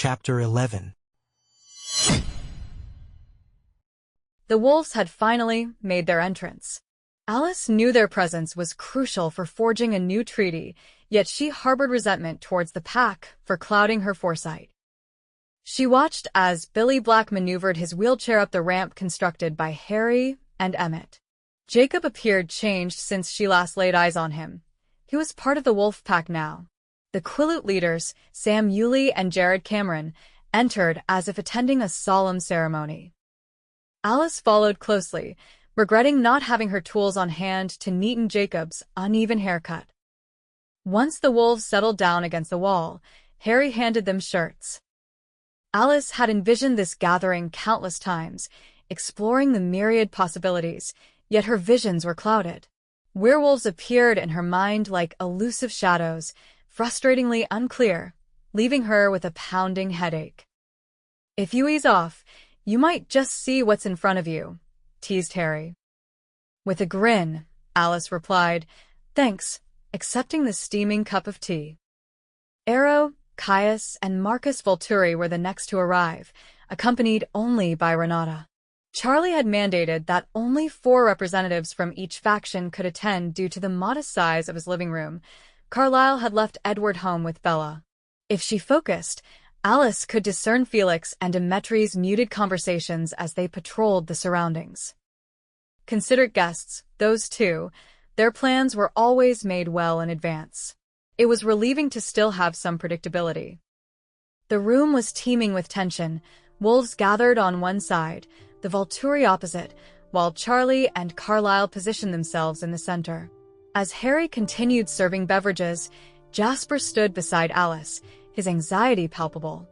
Chapter 11. The wolves had finally made their entrance. Alice knew their presence was crucial for forging a new treaty, yet she harbored resentment towards the pack for clouding her foresight. She watched as Billy Black maneuvered his wheelchair up the ramp constructed by Harry and Emmett. Jacob appeared changed since she last laid eyes on him. He was part of the wolf pack now. The Quileute leaders, Sam Yulee and Jared Cameron, entered as if attending a solemn ceremony. Alice followed closely, regretting not having her tools on hand to neaten Jacob's uneven haircut. Once the wolves settled down against the wall, Harry handed them shirts. Alice had envisioned this gathering countless times, exploring the myriad possibilities, yet her visions were clouded. Werewolves appeared in her mind like elusive shadows, frustratingly unclear, leaving her with a pounding headache. "If you ease off, you might just see what's in front of you," teased Harry. With a grin, Alice replied, "Thanks," accepting the steaming cup of tea. Arrow, Caius, and Marcus Volturi were the next to arrive, accompanied only by Renata. Charlie had mandated that only 4 representatives from each faction could attend due to the modest size of his living room. Carlisle had left Edward home with Bella. If she focused, Alice could discern Felix and Demetri's muted conversations as they patrolled the surroundings. Considered guests, those two, their plans were always made well in advance. It was relieving to still have some predictability. The room was teeming with tension. Wolves gathered on one side, the Volturi opposite, while Charlie and Carlisle positioned themselves in the center. As Harry continued serving beverages, Jasper stood beside Alice, his anxiety palpable.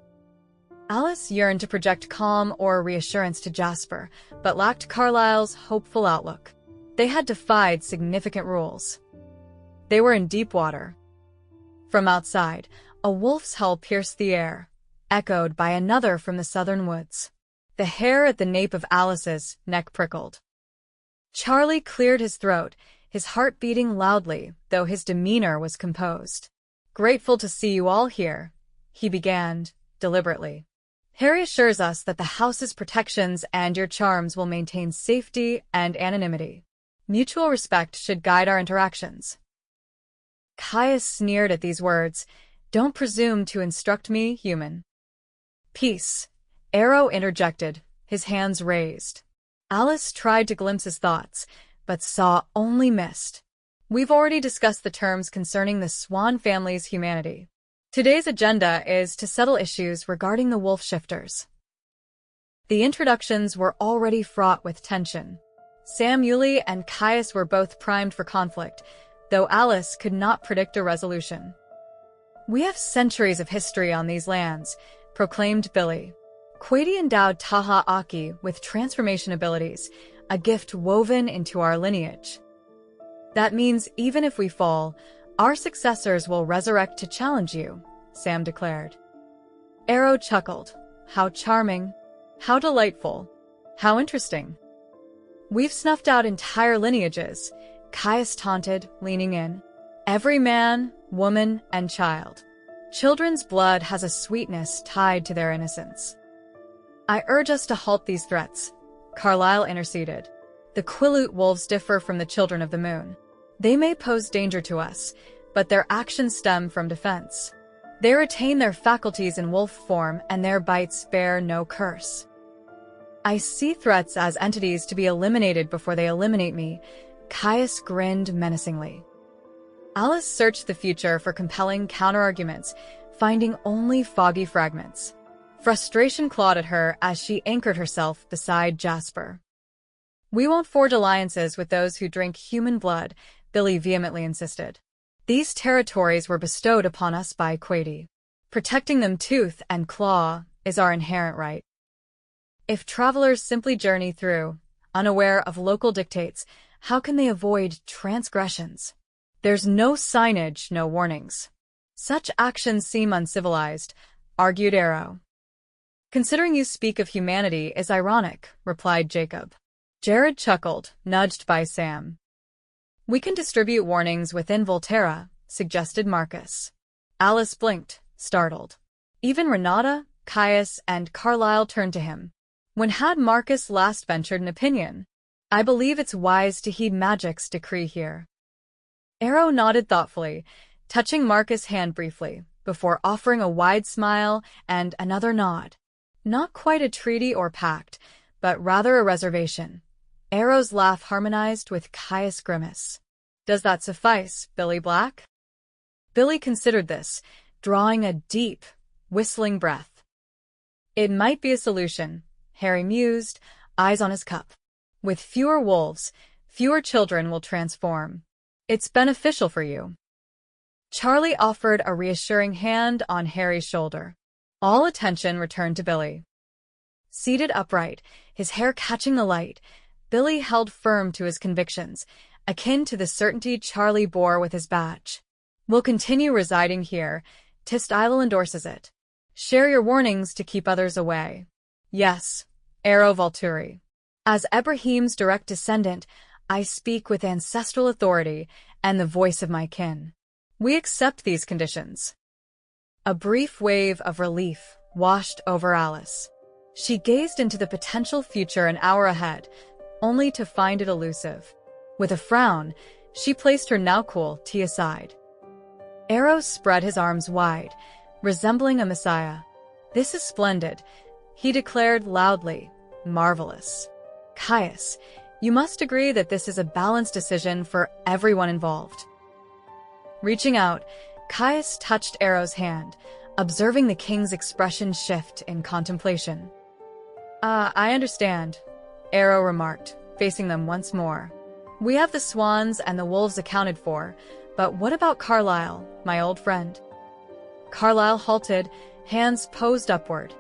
Alice yearned to project calm or reassurance to Jasper, but lacked Carlisle's hopeful outlook. They had defied significant rules. They were in deep water. From outside, a wolf's howl pierced the air, echoed by another from the southern woods. The hair at the nape of Alice's neck prickled. Charlie cleared his throat, his heart beating loudly, though his demeanor was composed. "Grateful to see you all here," he began, deliberately. "Harry assures us that the house's protections and your charms will maintain safety and anonymity. Mutual respect should guide our interactions." Caius sneered at these words. "Don't presume to instruct me, human." "Peace," Arrow interjected, his hands raised. Alice tried to glimpse his thoughts, but saw only mist. "We've already discussed the terms concerning the Swan family's humanity. Today's agenda is to settle issues regarding the wolf shifters." The introductions were already fraught with tension. Sam Yulee and Caius were both primed for conflict, though Alice could not predict a resolution. "We have centuries of history on these lands," proclaimed Billy. "Quadi endowed Taha Aki with transformation abilities, a gift woven into our lineage. That means even if we fall, our successors will resurrect to challenge you," Sam declared. Arrow chuckled. "How charming. How delightful. How interesting." "We've snuffed out entire lineages," Caius taunted, leaning in. "Every man, woman, and child. Children's blood has a sweetness tied to their innocence." "I urge us to halt these threats," Carlisle interceded. "The Quileute wolves differ from the children of the moon. They may pose danger to us, but their actions stem from defense. They retain their faculties in wolf form and their bites bear no curse." "I see threats as entities to be eliminated before they eliminate me," Caius grinned menacingly. Alice searched the future for compelling counterarguments, finding only foggy fragments. Frustration clawed at her as she anchored herself beside Jasper. "We won't forge alliances with those who drink human blood," Billy vehemently insisted. "These territories were bestowed upon us by Quadi. Protecting them tooth and claw is our inherent right. If travelers simply journey through, unaware of local dictates, how can they avoid transgressions? There's no signage, no warnings. Such actions seem uncivilized," argued Arrow. "Considering you speak of humanity is ironic," replied Jacob. Jared chuckled, nudged by Sam. "We can distribute warnings within Volterra," suggested Marcus. Alice blinked, startled. Even Renata, Caius and Carlyle turned to him. When had Marcus last ventured an opinion? I believe it's wise to heed magic's decree here. Arrow nodded thoughtfully, touching Marcus' hand briefly, before offering a wide smile and another nod. Not quite a treaty or pact, but rather a reservation. Arrow's laugh harmonized with Caius' grimace. Does that suffice, Billy Black? Billy considered this, drawing a deep, whistling breath. It might be a solution, Harry mused, eyes on his cup. With fewer wolves, fewer children will transform. It's beneficial for you. Charlie offered a reassuring hand on Harry's shoulder. All attention returned to Billy. Seated upright, his hair catching the light, Billy held firm to his convictions, akin to the certainty Charlie bore with his badge. We'll continue residing here. Tistyle endorses it. Share your warnings to keep others away. Yes, Arrow Volturi. As Ebrahim's direct descendant, I speak with ancestral authority and the voice of my kin. We accept these conditions. A brief wave of relief washed over Alice. She gazed into the potential future an hour ahead, only to find it elusive. With a frown, she placed her now-cool tea aside. Arrow spread his arms wide, resembling a messiah. This is splendid, he declared loudly. Marvelous. Caius, you must agree that this is a balanced decision for everyone involved. Reaching out, Caius touched Arrow's hand, observing the king's expression shift in contemplation. I understand, Arrow remarked, facing them once more. We have the swans and the wolves accounted for, but what about Carlyle, my old friend? Carlyle halted, hands posed upward.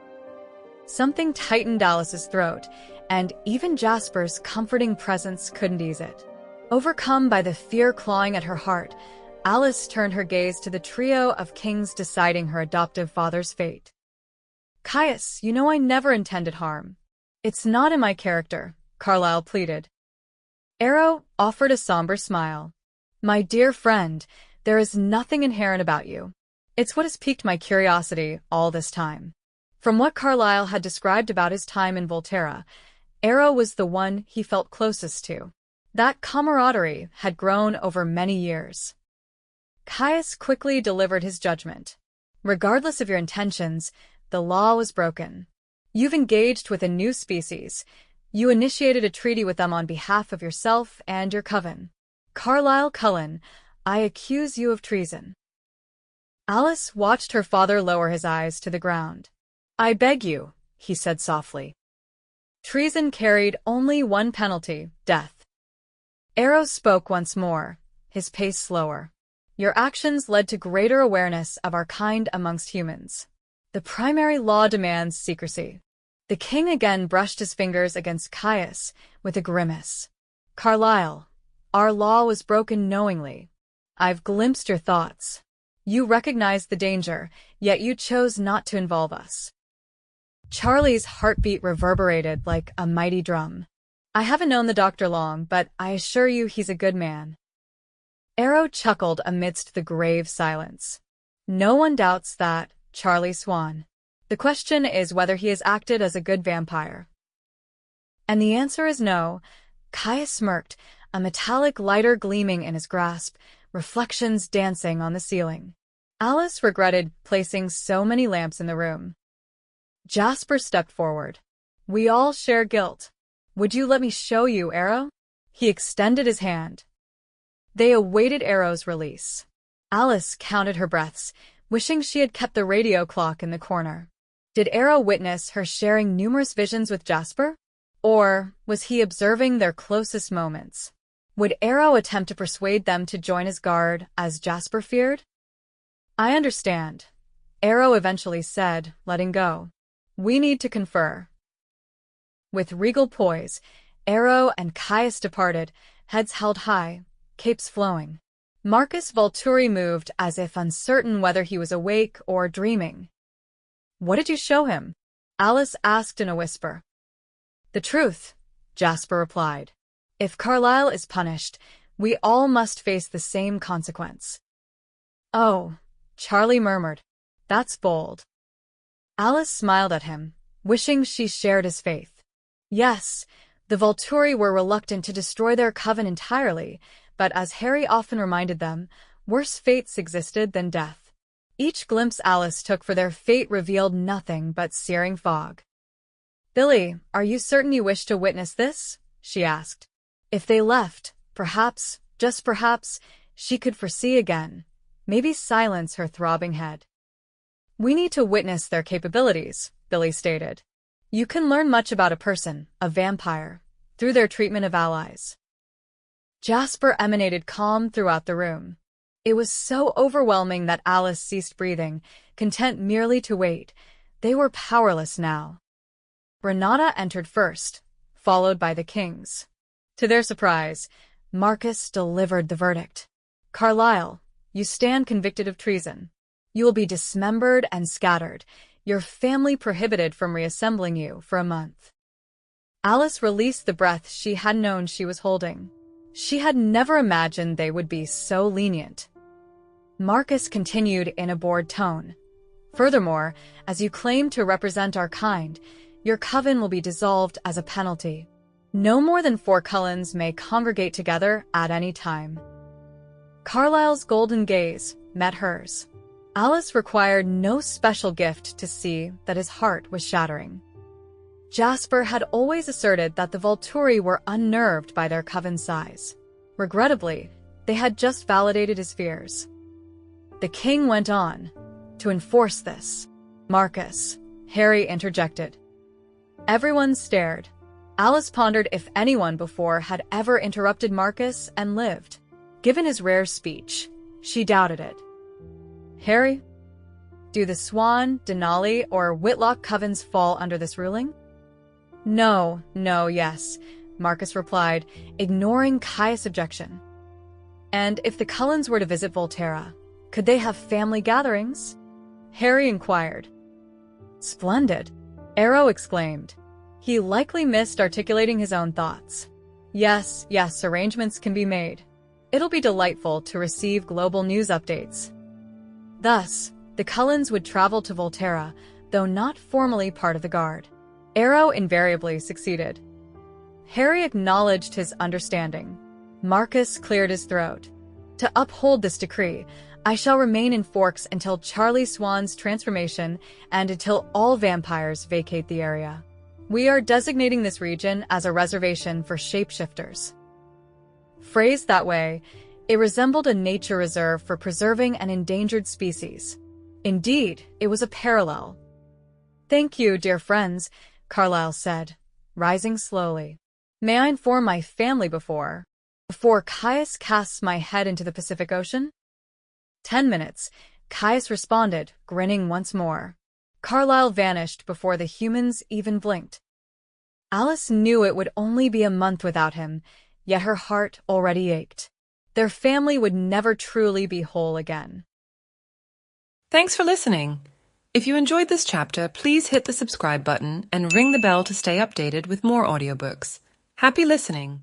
Something tightened Alice's throat, and even Jasper's comforting presence couldn't ease it. Overcome by the fear clawing at her heart, Alice turned her gaze to the trio of kings deciding her adoptive father's fate. Caius, you know I never intended harm. It's not in my character, Carlyle pleaded. Arrow offered a somber smile. My dear friend, there is nothing inherent about you. It's what has piqued my curiosity all this time. From what Carlyle had described about his time in Volterra, Arrow was the one he felt closest to. That camaraderie had grown over many years. Caius quickly delivered his judgment. Regardless of your intentions, the law was broken. You've engaged with a new species. You initiated a treaty with them on behalf of yourself and your coven. Carlyle Cullen, I accuse you of treason. Alice watched her father lower his eyes to the ground. I beg you, he said softly. Treason carried only one penalty, death. Arrow spoke once more, his pace slower. Your actions led to greater awareness of our kind amongst humans. The primary law demands secrecy. The king again brushed his fingers against Caius with a grimace. Carlyle, our law was broken knowingly. I've glimpsed your thoughts. You recognized the danger, yet you chose not to involve us. Charlie's heartbeat reverberated like a mighty drum. I haven't known the doctor long, but I assure you he's a good man. Arrow chuckled amidst the grave silence. No one doubts that, Charlie Swan. The question is whether he has acted as a good vampire. And the answer is no. Caius smirked, a metallic lighter gleaming in his grasp, reflections dancing on the ceiling. Alice regretted placing so many lamps in the room. Jasper stepped forward. We all share guilt. Would you let me show you, Arrow? He extended his hand. They awaited Arrow's release. Alice counted her breaths, wishing she had kept the radio clock in the corner. Did Arrow witness her sharing numerous visions with Jasper? Or was he observing their closest moments? Would Arrow attempt to persuade them to join his guard, as Jasper feared? I understand, Arrow eventually said, letting go. We need to confer. With regal poise, Arrow and Caius departed, heads held high, capes flowing. Marcus Volturi moved as if uncertain whether he was awake or dreaming. What did you show him? Alice asked in a whisper. The truth, Jasper replied. If Carlyle is punished, we all must face the same consequence. Oh, Charlie murmured. That's bold. Alice smiled at him, wishing she shared his faith. Yes, the Volturi were reluctant to destroy their coven entirely, but as Harry often reminded them, worse fates existed than death. Each glimpse Alice took for their fate revealed nothing but searing fog. "Billy, are you certain you wish to witness this?" she asked. If they left, perhaps, just perhaps, she could foresee again, maybe silence her throbbing head. "We need to witness their capabilities," Billy stated. "You can learn much about a person, a vampire, through their treatment of allies." Jasper emanated calm throughout the room. It was so overwhelming that Alice ceased breathing, content merely to wait. They were powerless now. Renata entered first, followed by the kings. To their surprise, Marcus delivered the verdict. "Carlisle, you stand convicted of treason. You will be dismembered and scattered, your family prohibited from reassembling you for a month." Alice released the breath she had known she was holding. She had never imagined they would be so lenient. Marcus continued in a bored tone. "Furthermore, as you claim to represent our kind, your coven will be dissolved as a penalty. No more than 4 Cullens may congregate together at any time." Carlisle's golden gaze met hers. Alice required no special gift to see that his heart was shattering. Jasper had always asserted that the Volturi were unnerved by their coven's size. Regrettably, they had just validated his fears. The king went on. "To enforce this, Marcus," Harry interjected. Everyone stared. Alice pondered if anyone before had ever interrupted Marcus and lived. Given his rare speech, she doubted it. "Harry, do the Swan, Denali, or Whitlock covens fall under this ruling?" No, yes," Marcus replied, ignoring Caius' objection. "And if the Cullens were to visit Volterra, could they have family gatherings?" Harry inquired. "Splendid," Arrow exclaimed. He likely missed articulating his own thoughts. Yes, arrangements can be made. It'll be delightful to receive global news updates." Thus, the Cullens would travel to Volterra, though not formally part of the Guard. Arrow invariably succeeded. Harry acknowledged his understanding. Marcus cleared his throat. "To uphold this decree, I shall remain in Forks until Charlie Swan's transformation and until all vampires vacate the area. We are designating this region as a reservation for shapeshifters." Phrased that way, it resembled a nature reserve for preserving an endangered species. Indeed, it was a parallel. "Thank you, dear friends," Carlisle said, rising slowly. "May I inform my family before Caius casts my head into the Pacific Ocean?" 10 minutes, Caius responded, grinning once more. Carlisle vanished before the humans even blinked. Alice knew it would only be a month without him, yet her heart already ached. Their family would never truly be whole again. Thanks for listening. If you enjoyed this chapter, please hit the subscribe button and ring the bell to stay updated with more audiobooks. Happy listening!